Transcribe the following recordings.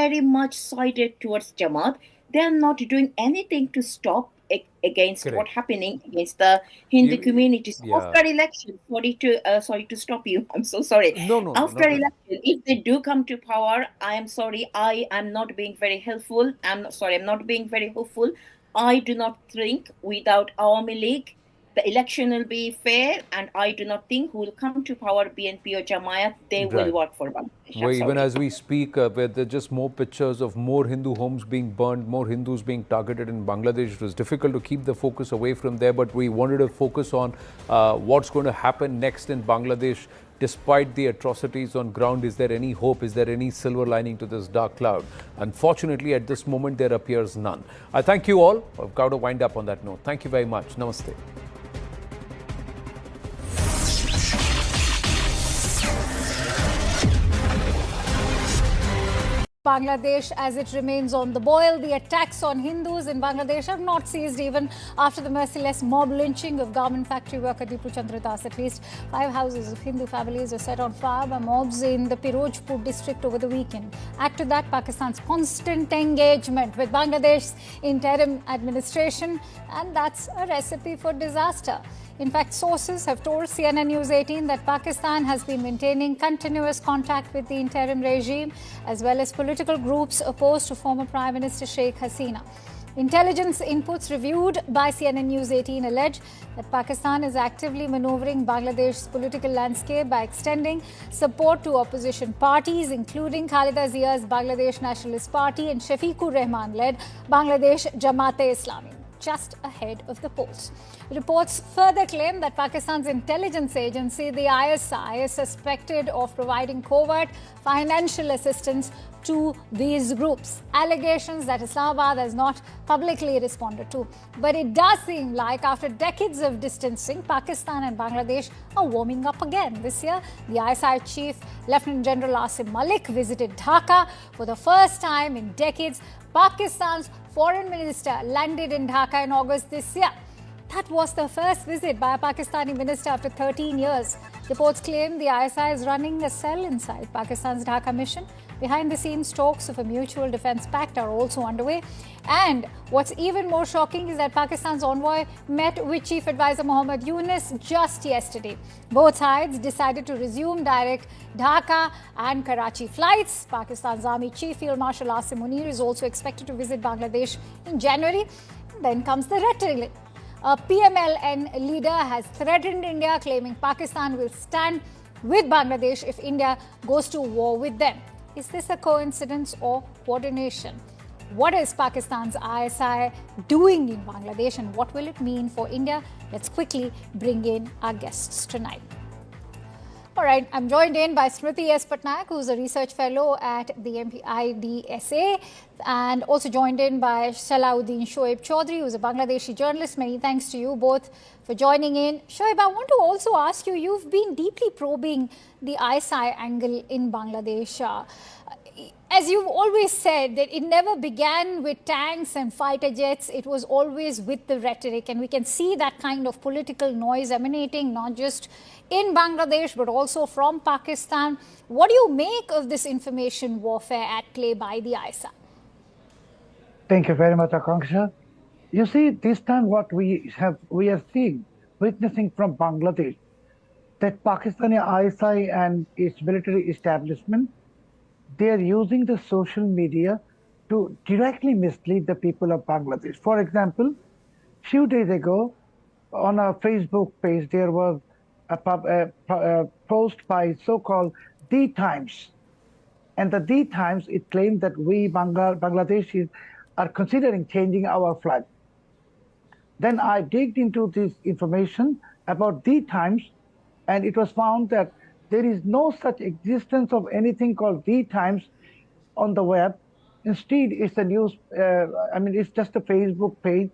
very much sided towards Jamaat. They are not doing anything to stop against Correct. what happening against the Hindu communities. Yeah. After election, sorry to stop you. I'm so sorry. No. After election, if they do come to power, I am sorry. I am not being very helpful. I'm not being very hopeful. I do not think without Awami League the election will be fair, and I do not think who will come to power, BNP or Jamaat, they will work for Bangladesh. Well, even as we speak, where there are just more pictures of more Hindu homes being burned, more Hindus being targeted in Bangladesh. It was difficult to keep the focus away from there, but we wanted to focus on what's going to happen next in Bangladesh. Despite the atrocities on ground, is there any hope? Is there any silver lining to this dark cloud? Unfortunately, at this moment, there appears none. I thank you all. I've got to wind up on that note. Thank you very much. Namaste. Bangladesh as it remains on the boil. The attacks on Hindus in Bangladesh have not ceased even after the merciless mob lynching of garment factory worker Dipu Chandra Das. At least 5 houses of Hindu families were set on fire by mobs in the Pirojpur district over the weekend. Add to that Pakistan's constant engagement with Bangladesh's interim administration, and that's a recipe for disaster. In fact, sources have told CNN News 18 that Pakistan has been maintaining continuous contact with the interim regime as well as political groups opposed to former Prime Minister Sheikh Hasina. Intelligence inputs reviewed by CNN News 18 allege that Pakistan is actively maneuvering Bangladesh's political landscape by extending support to opposition parties, including Khalida Zia's Bangladesh Nationalist Party and Shafiqur Rahman-led Bangladesh Jamaat-e-Islami, just ahead of the polls. Reports further claim that Pakistan's intelligence agency, the ISI, is suspected of providing covert financial assistance to these groups. Allegations that Islamabad has not publicly responded to. But it does seem like after decades of distancing, Pakistan and Bangladesh are warming up again. This year, the ISI chief, Lieutenant General Asim Malik, visited Dhaka for the first time in decades. Pakistan's foreign minister landed in Dhaka in August this year. That was the first visit by a Pakistani minister after 13 years. Reports claim the ISI is running a cell inside Pakistan's Dhaka mission. Behind the scenes, talks of a mutual defense pact are also underway. And what's even more shocking is that Pakistan's envoy met with Chief Advisor Mohammad Yunus just yesterday. Both sides decided to resume direct Dhaka and Karachi flights. Pakistan's Army Chief Field Marshal Asim Munir is also expected to visit Bangladesh in January. Then comes the rhetoric. A PMLN leader has threatened India, claiming Pakistan will stand with Bangladesh if India goes to war with them. Is this a coincidence or coordination? What is Pakistan's ISI doing in Bangladesh and what will it mean for India? Let's quickly bring in our guests tonight. All right, I'm joined in by Smriti S. Patnaik, who's a research fellow at the MPIDSA, and also joined in by Salahuddin Shoaib Chaudhry, who's a Bangladeshi journalist. Many thanks to you both for joining in. Shoaib, I want to also ask you, you've been deeply probing the ISI angle in Bangladesh. As you've always said, that it never began with tanks and fighter jets, it was always with the rhetoric. And we can see that kind of political noise emanating not just in Bangladesh, but also from Pakistan. What do you make of this information warfare at play by the ISI? Thank you very much, Akanksha. You see, this time what we are witnessing from Bangladesh, that Pakistani ISI and its military establishment, they are using the social media to directly mislead the people of Bangladesh. For example, a few days ago, on a Facebook page, there was a post by so-called The Times. And the The Times, it claimed that we Bangladeshis are considering changing our flag. Then I digged into this information about The Times, and it was found that there is no such existence of anything called The Times on the web. Instead, it's a news, it's just a Facebook page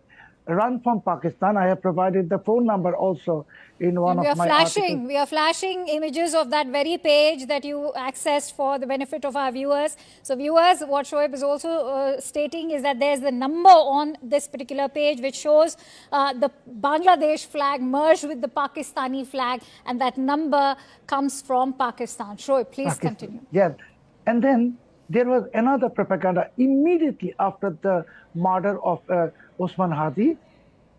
run from Pakistan. I have provided the phone number also in one of my articles. We are flashing images of that very page that you accessed for the benefit of our viewers. So viewers, what Shoaib is also stating is that there's the number on this particular page which shows the Bangladesh flag merged with the Pakistani flag, and that number comes from Pakistan. Shoaib, please continue. Yes, and then there was another propaganda immediately after the murder of Osman Hadi.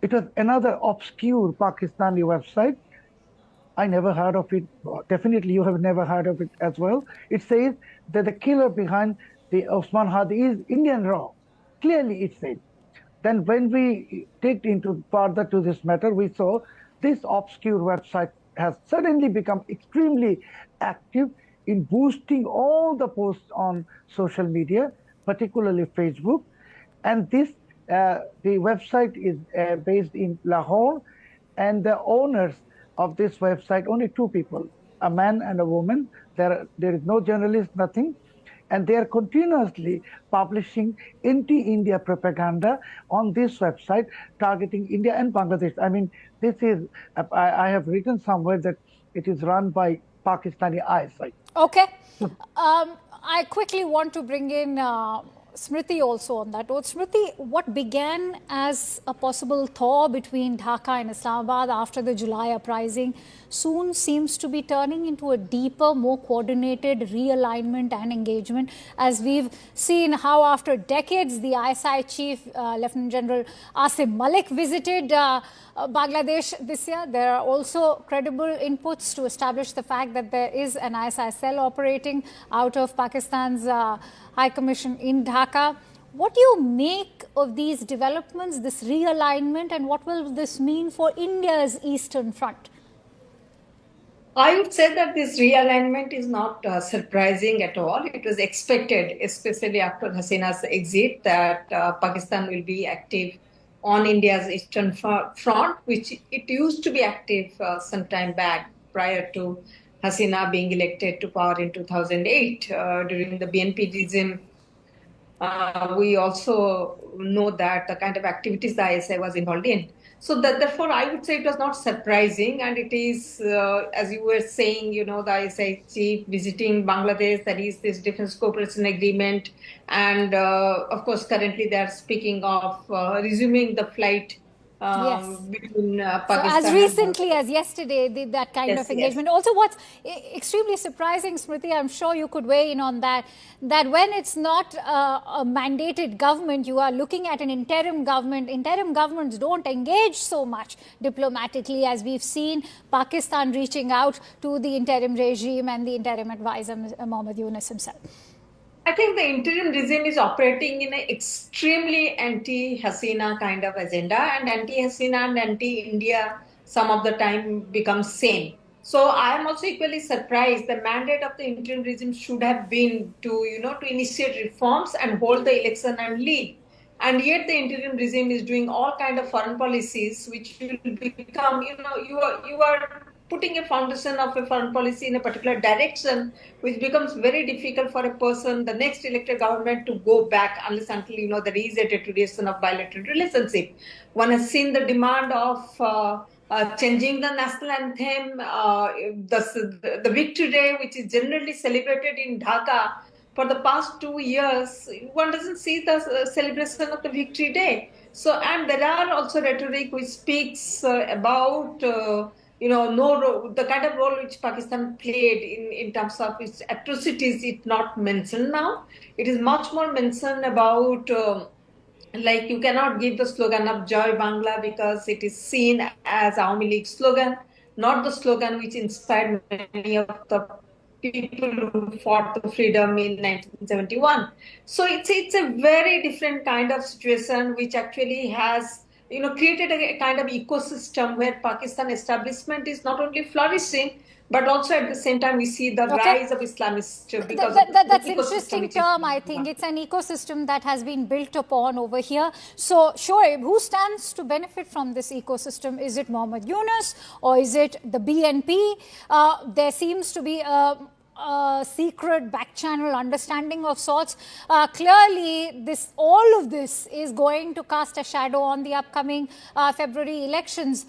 It was another obscure Pakistani website. I never heard of it. Definitely, you have never heard of it as well. It says that the killer behind the Osman Hadi is Indian Raw. Clearly, it said. Then, when we dig into further to this matter, we saw this obscure website has suddenly become extremely active in boosting all the posts on social media, particularly Facebook. And the website is based in Lahore, and the owners of this website, only two people, a man and a woman. There is no journalist, nothing. And they are continuously publishing anti-India propaganda on this website, targeting India and Bangladesh. I mean, this is, I have written somewhere that it is run by Pakistani ISI. Okay. I quickly want to bring in Smriti also on that note. Smriti, what began as a possible thaw between Dhaka and Islamabad after the July uprising soon seems to be turning into a deeper, more coordinated realignment and engagement, as we've seen how after decades the ISI chief, Lieutenant General Asim Malik, visited Bangladesh this year. There are also credible inputs to establish the fact that there is an ISI cell operating out of Pakistan's High Commission in Dhaka. What do you make of these developments, this realignment, and what will this mean for India's Eastern Front? I would say that this realignment is not surprising at all. It was expected, especially after Hasina's exit, that Pakistan will be active on India's Eastern Front, which it used to be active some time back prior to Hasina being elected to power in 2008 during the BNP regime. We also know that the kind of activities the ISI was involved in. So therefore, I would say it was not surprising, and it is, as you were saying, the ISI chief visiting Bangladesh, that is this defense cooperation agreement, and of course, currently they are speaking of resuming the flight Yes. between So Pakistan as recently as yesterday, that kind of engagement. Yes. Also, what's extremely surprising, Smriti, I'm sure you could weigh in on that, that when it's not a mandated government, you are looking at an interim government. Interim governments don't engage so much diplomatically, as we've seen Pakistan reaching out to the interim regime and the interim advisor, Mohammad Yunus himself. I think the interim regime is operating in an extremely anti-Hasina kind of agenda, and anti-Hasina and anti-India some of the time becomes same. So I am also equally surprised. The mandate of the interim regime should have been to initiate reforms and hold the election and lead. And yet the interim regime is doing all kind of foreign policies, which will become, you are putting a foundation of a foreign policy in a particular direction, which becomes very difficult for a person, the next elected government, to go back unless until there is a deterioration of bilateral relationship. One has seen the demand of changing the national anthem, the Victory Day, which is generally celebrated in Dhaka. For the past 2 years, one doesn't see the celebration of the Victory Day. So, and there are also rhetoric which speaks about the kind of role which Pakistan played in terms of its atrocities is not mentioned now. It is much more mentioned about like you cannot give the slogan of Joy Bangla because it is seen as Awami League slogan, not the slogan which inspired many of the people who fought the freedom in 1971. So it's a very different kind of situation which actually has created a kind of ecosystem where Pakistan establishment is not only flourishing, but also at the same time we see the rise of Islamists because that's an interesting term. I think it's an ecosystem that has been built upon over here. So Shoaib, who stands to benefit from this ecosystem? Is it Mohammad Yunus or is it the BNP? There seems to be a secret back channel understanding of sorts. Clearly, all of this is going to cast a shadow on the upcoming February elections.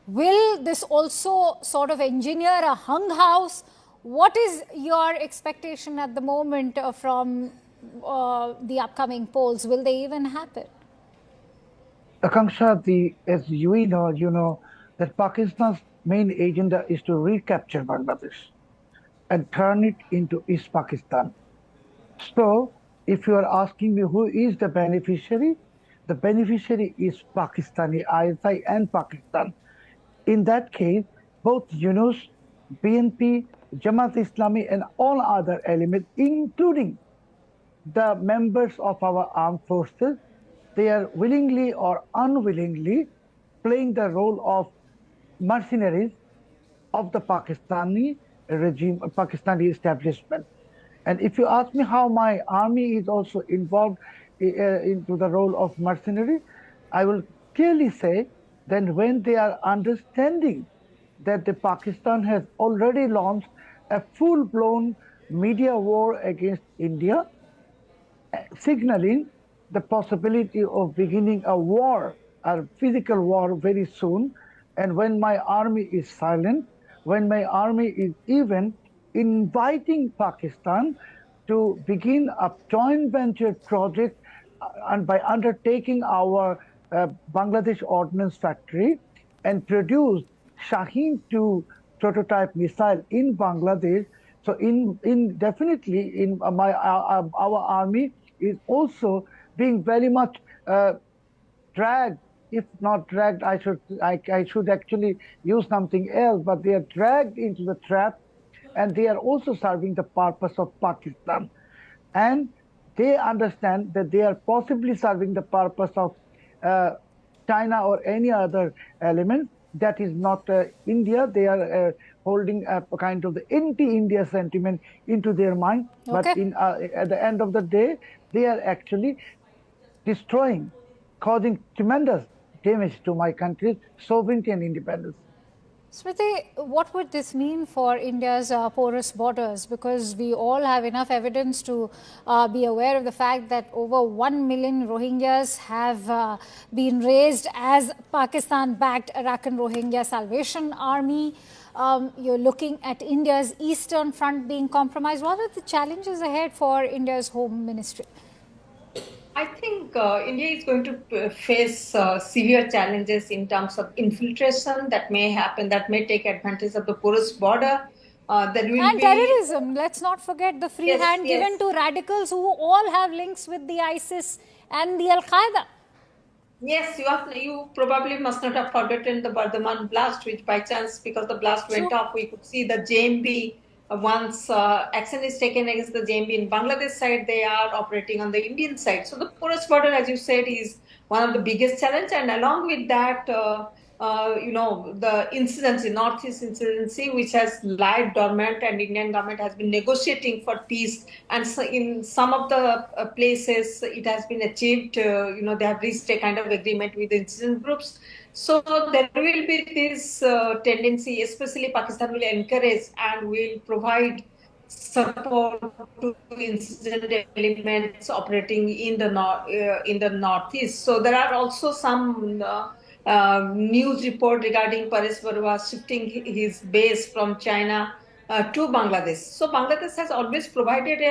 Will this also sort of engineer a hung house? What is your expectation at the moment from the upcoming polls? Will they even happen? Akanksha, as you know that Pakistan's main agenda is to recapture Bangladesh and turn it into East Pakistan. So, if you are asking me who is the beneficiary is Pakistani ISI and Pakistan. In that case, both Yunus, BNP, Jamaat-e-Islami, and all other elements, including the members of our armed forces, they are willingly or unwillingly playing the role of mercenaries of the Pakistani regime, Pakistani establishment. And if you ask me how my army is also involved into the role of mercenary, I will clearly say that when they are understanding that the Pakistan has already launched a full-blown media war against India, signaling the possibility of beginning a war, a physical war very soon. And when my army is silent, when my army is even inviting Pakistan to begin a joint venture project and by undertaking our Bangladesh Ordnance Factory and produce Shaheen 2 prototype missile in Bangladesh. So in definitely in our army is also being very much dragged. If not dragged, I should actually use something else. But they are dragged into the trap, and they are also serving the purpose of Pakistan, and they understand that they are possibly serving the purpose of uh, China or any other element that is not India. They are holding a kind of the anti-India sentiment into their mind. But Okay. at the end of the day, they are actually destroying, causing tremendous damage to my country's sovereignty and independence. Smriti, what would this mean for India's porous borders? Because we all have enough evidence to be aware of the fact that over 1 million Rohingyas have been raised as Pakistan-backed Arakan Rohingya Salvation Army. You're looking at India's eastern front being compromised. What are the challenges ahead for India's Home Ministry? I think India is going to face severe challenges in terms of infiltration that may happen, that may take advantage of the porous border. There will And be terrorism. Let's not forget the free yes, hand given yes. to radicals who all have links with the ISIS and the Al-Qaeda. Yes, you probably must not have forgotten the Bardhaman blast, which by chance, because the blast went True. off, we could see the JMB. Once action is taken against the JMB in Bangladesh side, they are operating on the Indian side. So the porous border, as you said, is one of the biggest challenge. And along with that, the insurgency, Northeast insurgency, which has lied dormant, and Indian government has been negotiating for peace. And so in some of the places, it has been achieved. They have reached a kind of agreement with the insurgent groups. So there will be this tendency, especially Pakistan will encourage and will provide support to insurgent elements operating in the northeast. So there are also some news report regarding Paresh Barua shifting his base from China to Bangladesh. So Bangladesh has always provided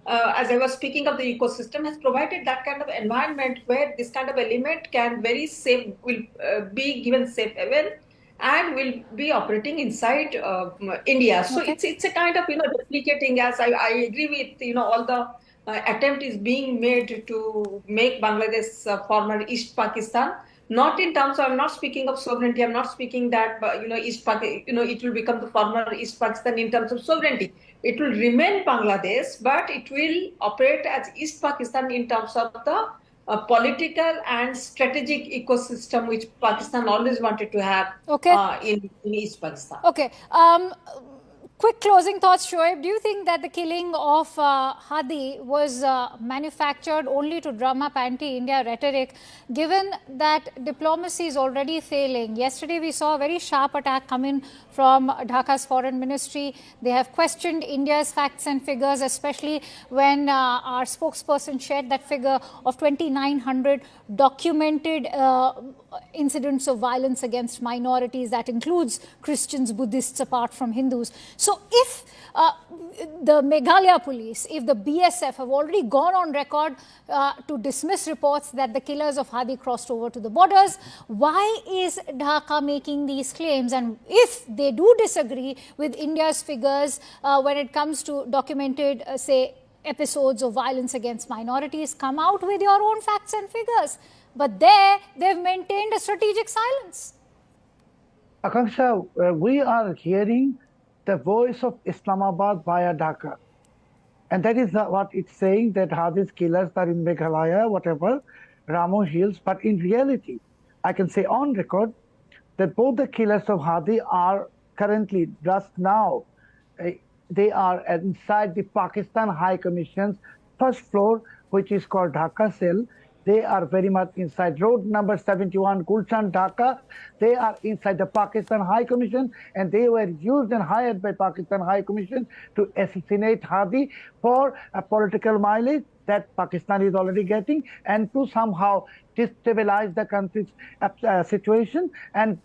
as I was speaking of the ecosystem, has provided that kind of environment where this kind of element can very safe, will be given safe haven and will be operating inside India. So Okay. it's a kind of replicating. As I agree with all the attempt is being made to make Bangladesh former East Pakistan. Not in terms of, I'm not speaking of sovereignty. I'm not speaking that East Pakistan, it will become the former East Pakistan in terms of sovereignty. It will remain Bangladesh, but it will operate as East Pakistan in terms of the political and strategic ecosystem which Pakistan always wanted to have Okay. in East Pakistan. Okay. Quick closing thoughts, Shoaib. Do you think that the killing of Hadi was manufactured only to drum up anti-India rhetoric, given that diplomacy is already failing? Yesterday, we saw a very sharp attack come in from Dhaka's foreign ministry. They have questioned India's facts and figures, especially when our spokesperson shared that figure of 2,900 documented incidents of violence against minorities. That includes Christians, Buddhists, apart from Hindus. So if the Meghalaya police, if the BSF have already gone on record to dismiss reports that the killers of Hadi crossed over to the borders, why is Dhaka making these claims? And if they do disagree with India's figures when it comes to documented, say, episodes of violence against minorities. Come out with your own facts and figures. But there, they've maintained a strategic silence. Akanksha, we are hearing the voice of Islamabad via Dhaka. And that is what it's saying, that Hadi's killers are in Meghalaya, whatever, Ramo Hills. But in reality, I can say on record that both the killers of Hadi are currently, just now, they are inside the Pakistan High Commission's first floor, which is called Dhaka cell. They are very much inside road number 71, Gulshan, Dhaka. They are inside the Pakistan High Commission, and they were used and hired by Pakistan High Commission to assassinate Hadi for a political mileage that Pakistan is already getting, and to somehow destabilize the country's situation, and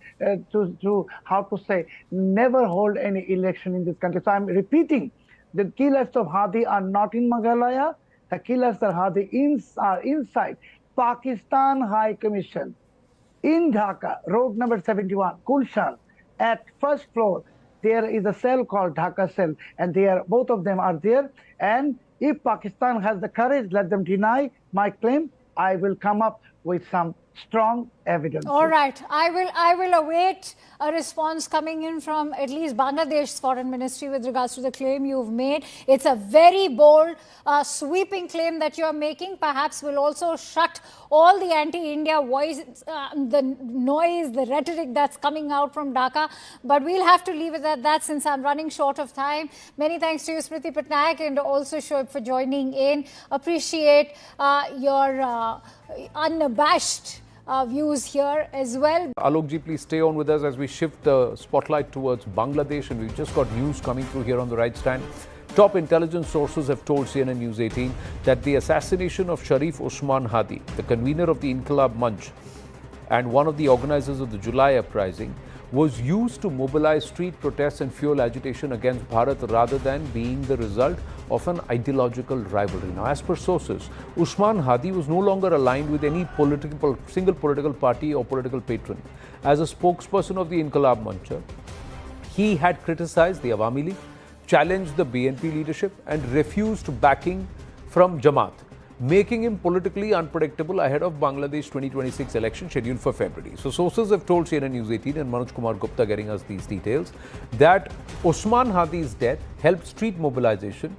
to how to say, never hold any election in this country. So I'm repeating, the killers of Hadi are not in Meghalaya. The killers of Hadi are inside Pakistan High Commission in Dhaka, road number 71, Gulshan. At first floor, there is a cell called Dhaka cell, and both of them are there. And if Pakistan has the courage, let them deny my claim. I will come up with some strong evidence. All right. I will await a response coming in from at least Bangladesh's foreign ministry with regards to the claim you've made. It's a very bold, sweeping claim that you're making. Perhaps will also shut all the anti-India voice, the noise, the rhetoric that's coming out from Dhaka. But we'll have to leave it at that since I'm running short of time. Many thanks to you, Smriti Patnaik, and also Shoaib for joining in. Appreciate your unabashed views here as well. Alokji, please stay on with us as we shift the spotlight towards Bangladesh, and we've just got news coming through here on the right stand. Top intelligence sources have told CNN News 18 that the assassination of Sharif Usman Hadi, the convener of the Inqilab Manch and one of the organizers of the July uprising, was used to mobilize street protests and fuel agitation against Bharat rather than being the result of an ideological rivalry. Now, as per sources, Usman Hadi was no longer aligned with any single political party or political patron. As a spokesperson of the Inqilab Manch, he had criticized the Awami League, challenged the BNP leadership and refused backing from Jamaat, making him politically unpredictable ahead of Bangladesh 2026 election scheduled for February. So sources have told CNN News 18 and Manoj Kumar Gupta getting us these details that Usman Hadi's death helped street mobilization,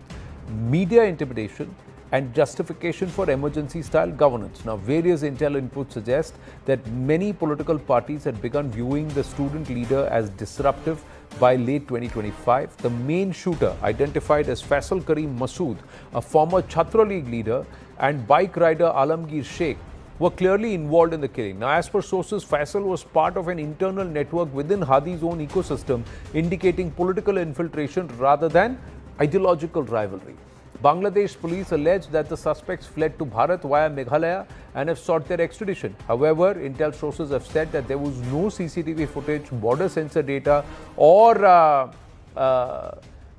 media intimidation and justification for emergency-style governance. Now, various intel inputs suggest that many political parties had begun viewing the student leader as disruptive by late 2025. The main shooter, identified as Faisal Karim Masood, a former Chhatra League leader, and bike rider Alamgir Sheikh, were clearly involved in the killing. Now, as per sources, Faisal was part of an internal network within Hadi's own ecosystem, indicating political infiltration rather than ideological rivalry. Bangladesh police allege that the suspects fled to Bharat via Meghalaya and have sought their extradition. However, intel sources have said that there was no CCTV footage, border sensor data or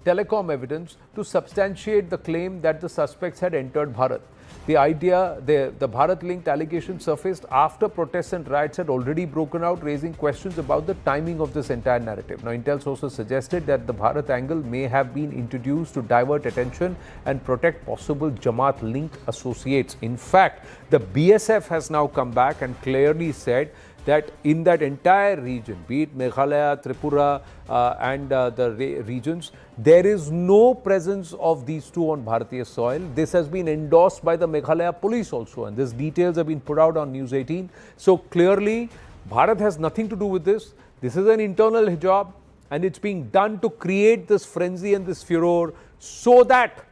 telecom evidence to substantiate the claim that the suspects had entered Bharat. The Bharat-linked allegation surfaced after protests and riots had already broken out, raising questions about the timing of this entire narrative. Now, intel sources suggested that the Bharat angle may have been introduced to divert attention and protect possible Jamaat-linked associates. In fact, the BSF has now come back and clearly said that in that entire region, be it Meghalaya, Tripura and the regions, there is no presence of these two on Bharatiya soil. This has been endorsed by the Meghalaya police also, and these details have been put out on News 18. So clearly, Bharat has nothing to do with this. This is an internal hijab, and it's being done to create this frenzy and this furor so that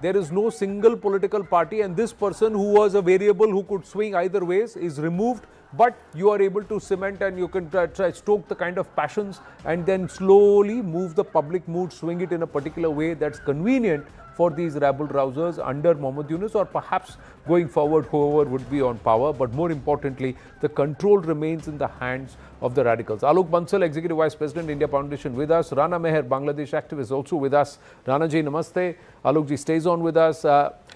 there is no single political party, and this person who was a variable who could swing either ways is removed, but you are able to cement and you can try stoke the kind of passions and then slowly move the public mood, swing it in a particular way that's convenient for these rabble-rousers under Mohammad Yunus, or perhaps going forward whoever would be on power. But more importantly, the control remains in the hands of the radicals. Alok Bansal, Executive Vice President, India Foundation, with us. Rana Meher, Bangladesh activist, also with us. Rana ji, namaste. Alok ji stays on with us.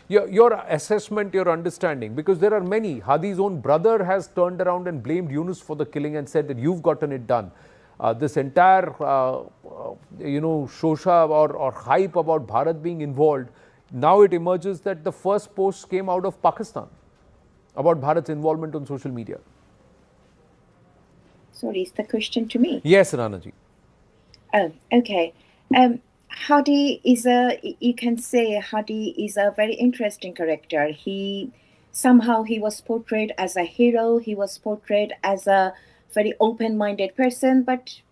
Your assessment, your understanding, because there are many. Hadi's own brother has turned around and blamed Yunus for the killing and said that you've gotten it done. this entire, shosha or hype about Bharat being involved, now it emerges that the first posts came out of Pakistan about Bharat's involvement on social media. Sorry, is the question to me? Yes, Ranaji. Oh, okay. Hadi is you can say Hadi is a very interesting character. Somehow he was portrayed as a hero. He was portrayed as a very open-minded person, but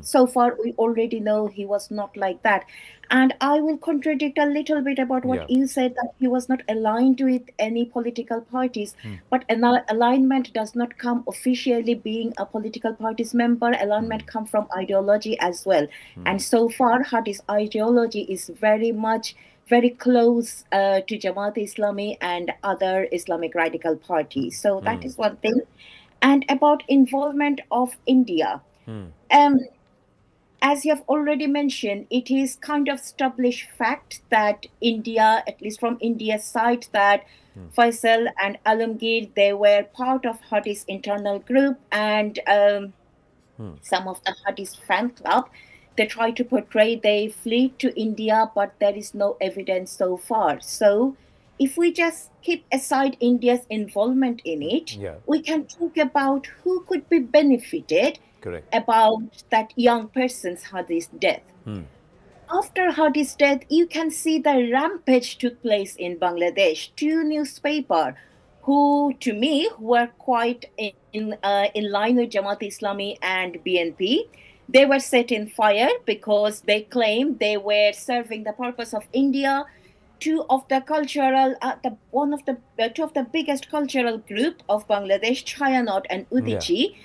so far we already know he was not like that. And I will contradict a little bit about what you said, that he was not aligned with any political parties. But alignment does not come officially being a political party's member. Alignment comes from ideology as well. And so far, Hadi's ideology is very close to Jamaat-e-Islami and other Islamic radical parties. So that is one thing. And about involvement of India. As you have already mentioned, it is kind of established fact that India, at least from India's side, that Faisal and Alamgir, they were part of Hadi's internal group, and some of the Hadi's fan club, they try to portray they flee to India, but there is no evidence so far. So if we just keep aside India's involvement in it, we can talk about who could be benefited about that young person's Hadi's death. After Hadi's death, you can see the rampage took place in Bangladesh. Two newspapers who, to me, were quite in line with Jamaat-e-Islami and BNP. They were set in fire because they claimed they were serving the purpose of India. Two of the biggest cultural group of Bangladesh, Chayanot and Udichi,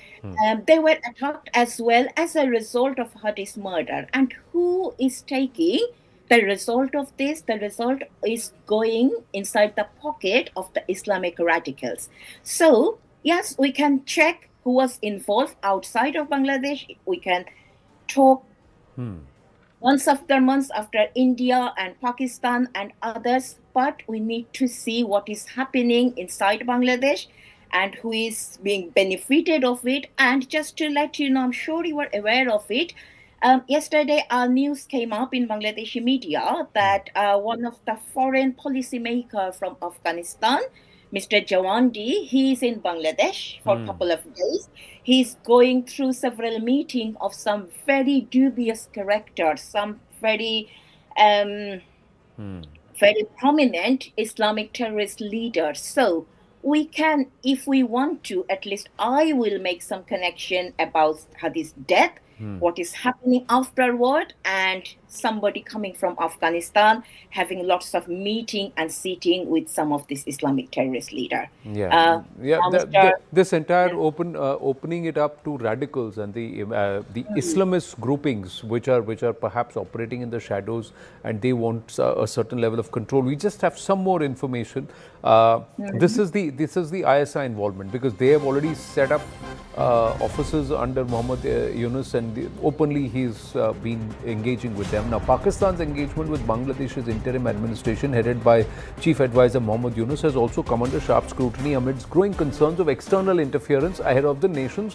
they were attacked as well as a result of Hadi's murder. And who is taking the result of this? The result is going inside the pocket of the Islamic radicals. So yes, we can check who was involved outside of Bangladesh. We can talk months after India and Pakistan and others, but we need to see what is happening inside Bangladesh and who is being benefited of it. And just to let you know, I'm sure you were aware of it, yesterday news came up in Bangladeshi media that one of the foreign policy maker from Afghanistan, Mr. Jawandi, he is in Bangladesh for a couple of days. He's going through several meetings of some very dubious characters, some very prominent Islamic terrorist leaders. So we can, if we want to, at least I will make some connection about Hadi's death, what is happening afterward, and somebody coming from Afghanistan having lots of meeting and sitting with some of this Islamic terrorist leader. This entire opening it up to radicals and the Islamist groupings, which are perhaps operating in the shadows, and they want a certain level of control. We just have some more information. This is the ISI involvement, because they have already set up offices under Muhammad Yunus, and openly he's been engaging with them. Now, Pakistan's engagement with Bangladesh's interim administration, headed by Chief Advisor Muhammad Yunus, has also come under sharp scrutiny amidst growing concerns of external interference ahead of the nation's